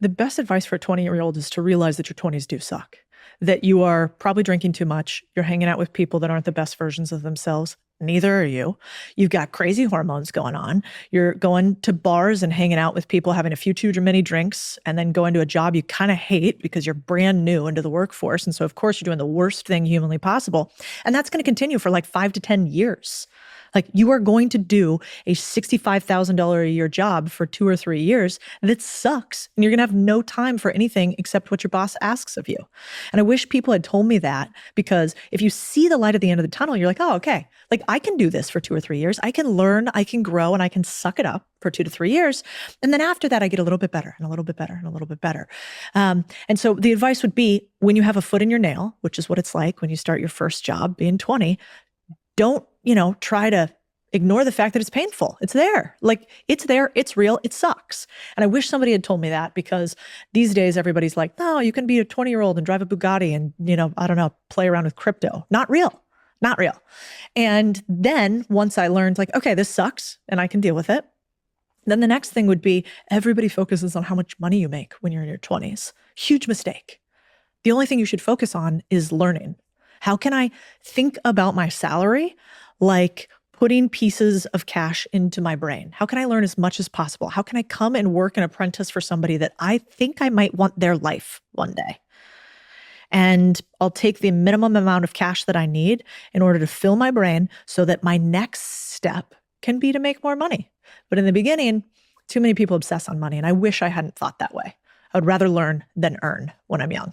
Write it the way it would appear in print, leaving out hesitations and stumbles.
The best advice for a 20-year-old is to realize that your 20s do suck, that you are probably drinking too much. You're hanging out with people that aren't the best versions of themselves. Neither are you. You've got crazy hormones going on. You're going to bars and hanging out with people, having a few too many drinks, and then going to a job you kind of hate because you're brand new into the workforce. And so, of course, you're doing the worst thing humanly possible. And that's going to continue for like 5 to 10 years. Like you are going to do a $65,000 a year job for 2 or 3 years that sucks. And you're going to have no time for anything except what your boss asks of you. And I wish people had told me that, because if you see the light at the end of the tunnel, you're like, oh, okay, like I can do this for 2 or 3 years. I can learn, I can grow, and I can suck it up for 2 to 3 years. And then after that, I get a little bit better and a little bit better and a little bit better. And so the advice would be, when you have a foot in your nail, which is what it's like when you start your first job being 20, don't, try to ignore the fact that it's painful. It's there. Like it's there. It's real. It sucks. And I wish somebody had told me that, because these days everybody's like, no, you can be a 20-year-old and drive a Bugatti and, I don't know, play around with crypto. Not real. Not real. And then once I learned like, okay, this sucks and I can deal with it. Then the next thing would be, everybody focuses on how much money you make when you're in your 20s. Huge mistake. The only thing you should focus on is learning. How can I think about my salary like putting pieces of cash into my brain? How can I learn as much as possible? How can I come and work an apprentice for somebody that I think I might want their life one day? And I'll take the minimum amount of cash that I need in order to fill my brain so that my next step can be to make more money. But in the beginning, too many people obsess on money, and I wish I hadn't thought that way. I would rather learn than earn when I'm young.